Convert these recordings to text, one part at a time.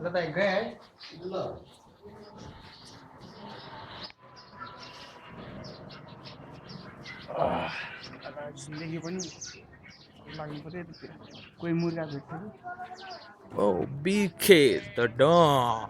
ल दाइ गए है ल जिन्दगी पनि लाग्नु पर्यो यतातिर कोही मुर्गा भेट्थ्यो कि Oh, BK, the Dawn.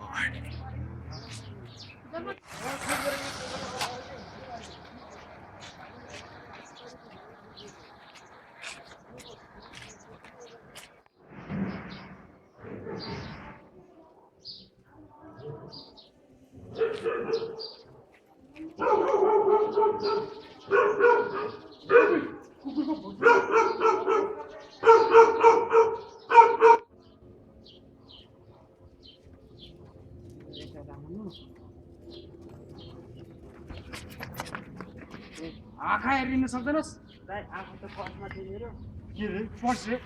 आँखा हेरिन सक्दैनस् दाइ आँखा त पर्समा थियो मेरो के रे पर्स रे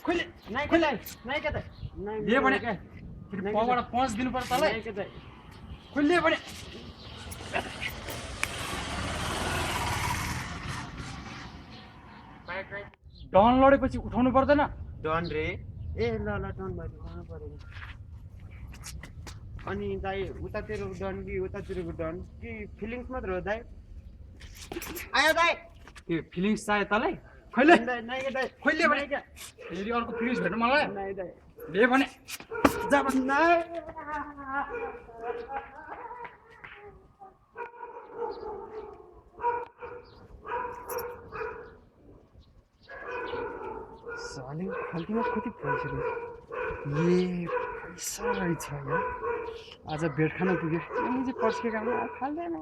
खोइले नाइ खोइले नाइ के त ले भने के फेरि पबाट 5 दिनु पर्छ तँलाई के त खोइले भने डन लडेपछि उठाउनु पर्दैन डन रे ए ल ल डन भयो उठाउनु पर्यो अनि दाइ उतातिरको डन कि उतातिरको डन कि फिलिङ्स मात्र हो दाइ आयो दाइ त्यो फिलिङ्स चाहियो तँलाई खोइले नाइ के दाइ खोइले भने के फेरि अर्को फिलिङ्स भेट्नु मलाई नाइ दाइ ले भने जा भने नाइ साले खल्तीमा कति पैसा रहेछ ए पैसा रहेछ यार आज भेट खान पुग्यो अनि चाहिँ पर्सको काम खाल्दैन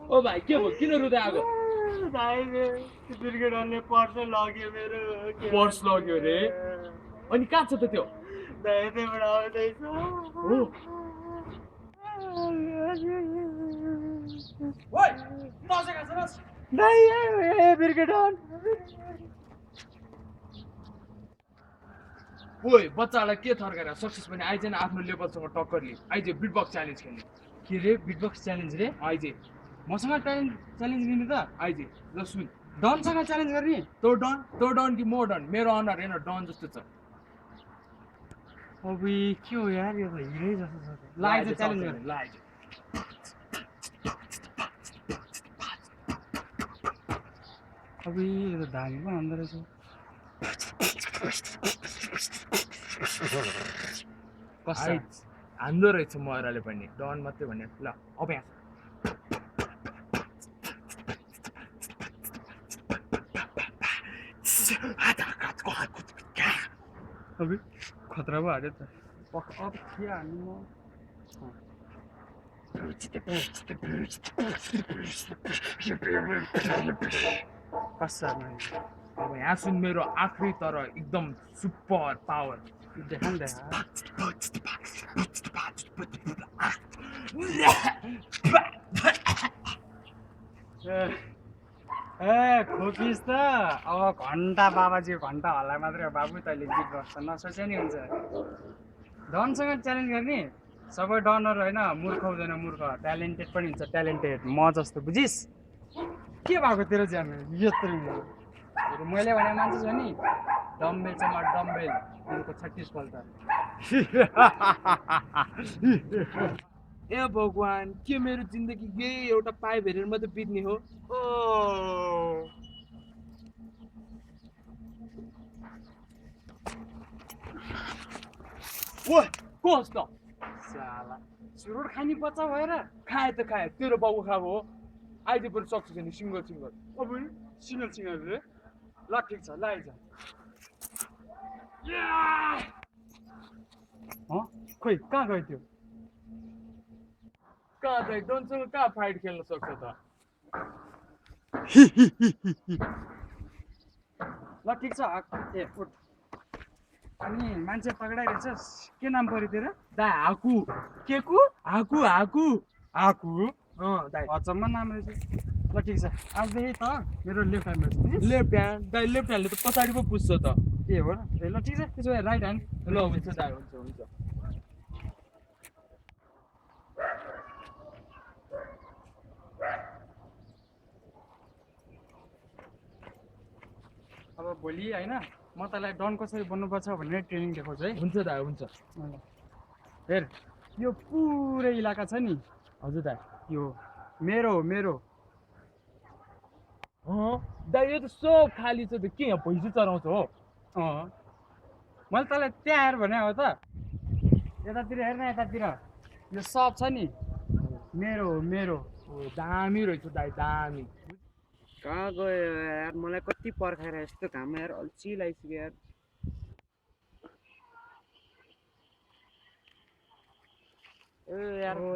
ओ भाइ के भयो किन रुँदै आएको दाइ दुर्गेडनले पर्स लग्यो मेरो पर्स लग्यो रे अनि कहाँ छ त त्यो दाइ त्यहाँबाट आउँदैछ हो ओइ नसका छस् दाइ बिर्गेडन ओइ बच्चालाई के थर्काएर सक्सेस भने आइज न आफ्नो लेभलसँग टक्कर लिए आइज बिटबक्स च्यालेन्ज खेल्ने के रे बिटबक्स च्यालेन्ज रे आइज मसँग च्यालेन्ज लिने त आइज ल सुन डनसँग च्यालेन्ज गर्ने तँ डन कि म डन मेरो अनुहार हेर्न डन जस्तो छ अब के हो यार यो त हिरै जस्तो छ लाइज च्यालेन्ज गर्ने लाइज अब यो त धामी पो हान्दो रहेछ कस्तो हान्दो रहेछ मराले पनि डन मात्रै भन्ने ल अब यहाँ अब खतरा पो हाल्यो त अब के हाल्नु म कस्तो हाल्नु अब यहाँ सुन मेरो आखिरी तर एकदम सुपर पावर देखा नि देखा ए खोकिस् त अब घन्टा बाबाजी घन्टा हल्ला मात्रै हो बाबु तैँले जित गर्छ नसोचे नि हुन्छ डनसँग च्यालेन्ज गर्ने सबै डनर होइन मूर्ख हुँदैन मूर्ख ट्यालेन्टेड पनि हुन्छ ट्यालेन्टेड म जस्तो बुझिस् के भएको तेरो ज्यान यत्रो मैले भने मान्छे छ नि डम्बेल छ म डम्बेल दिनको 36 पल्ट ए भगवान के मेरो जिन्दगी यही एउटा पाइप हेरेर मात्रै बित्ने हो ओ कस त साला सुरुट खाने बच्चा भएर खाए त खाए तेरो बाबु खाएको हो आइज पनि सक्छ नि सिङ्गल सिङ्गल अब सिङ्गल सिङ्गल रे ल ठिक छ ल आइज खोइ कहाँ गयो त्यो कहाँ त डनसँग कहाँ फाइट खेल्न सक्छ त ल ठिक छ ए उठ अनि मान्छे पक्राइरहेछस् के नाम पऱ्यो तेरो दा हाकु के को हाकु हाकु आकु दाइ अचम्म नाम रहेछ ल ठिक छ आजदेखि त मेरो लेफ्ट ह्यान्ड रहेछ लेफ्ट ह्यान्ड दाइ लेफ्ट ह्यान्डले त पछाडि पो पुस्छ त ए हो र ल ठिक छ त्यसो भए राइट ह्यान्ड ल हुन्छ दाइ हुन्छ हुन्छ भोलि होइन म तँलाई डन कसरी बन्नुपर्छ भनेर ट्रेनिङ देखाउँछु है हुन्छ दाइ हुन्छ हेर यो पुरै इलाका छ नि हजुर दाइ यो मेरो हो मेरो दाइ यो त सब खाली छ त के यहाँ भैँसी चराउँछ हो मैले तँलाई त्यहाँ हेर भने हो त यतातिर हेर्न यतातिर यो सब छ नि मेरो हो मेरो दामी रहेछ दाइ दामी कहाँ गयो यार मलाई कति पर्खाएर यस्तो घाममा यार अल्छी लागिसक्यो यार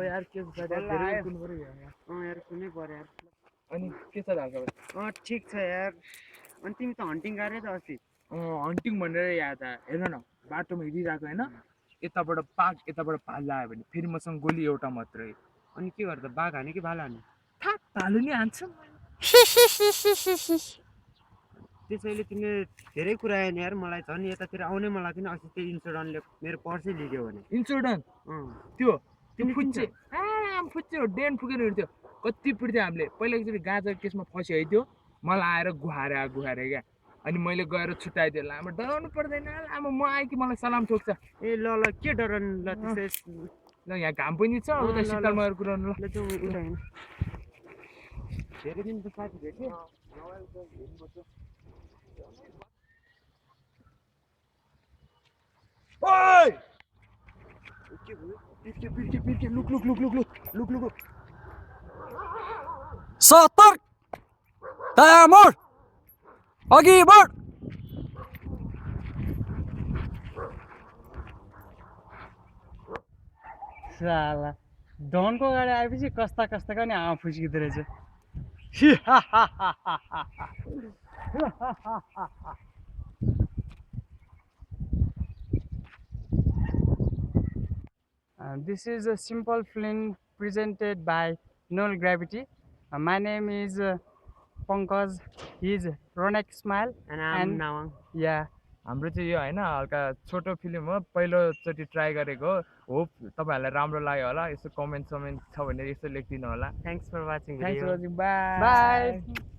यार के छ दाइ बल्ल धेरै आयो। कुन पर्यो यहाँ यार कुनै पर्यो यार अनि के छ दाइ ठिक छ यार अनि तिमी त हन्टिङ गरे त अस्ति हन्टिङ भनेर याद आयो हेर न बाटोमा हिँडिरहेको होइन यताबाट बाघ यताबाट भालु आयो भने फेरि मसँग गोली एउटा मात्रै अनि के गर्दा बाघ हाने कि भालु हाने थाहा भालु नि हान्छ त्यसैले तिमीले धेरै कुरा आयो नि यार मलाई झन् यतातिर आउनै मलाई थिएन अस्ति त्यो इन्सुरेन्सले मेरो पर्सै लिग्यो भने इन्सुरेन्स त्यो फुच्चे फुच्चे हो डेन फुकेर हिँड्थ्यो कति पिट्थ्यो हामीले पहिला एकचोटि गाजा केसमा फस्यो है त्यो मलाई आएर गुहारे क्या अनि मैले गएर छुट्याइदिएँ लामो डराउनु पर्दैन लामो म आएँ कि मलाई सलाम ठोक्छ ए ल के डराउनु ल त्यसै ल यहाँ घाम पनि छ उता शीतलमा गएर कुराउनु ल त्यो उता होइन धेरै दिन त साथी भेट्यो ओइ के भयो पिर्के लुक सतर्क तयार मोड अघि बढ साला डनको गाडी आएपछि कस्ता नि आमा फुस्किँदो रहेछ This is a simple film presented by Null Gravity. My name is Pankaj. He is Ronak Smile. and now Yeah. हाम्रो चाहिँ यो होइन हल्का छोटो फिल्म हो पहिलोचोटि ट्राई गरेको हो होप तपाईँहरूलाई राम्रो लाग्यो होला यसो कमेन्ट छ भने यसो लेखिदिनु होला thanks for watching thanks video. For watching bye Bye.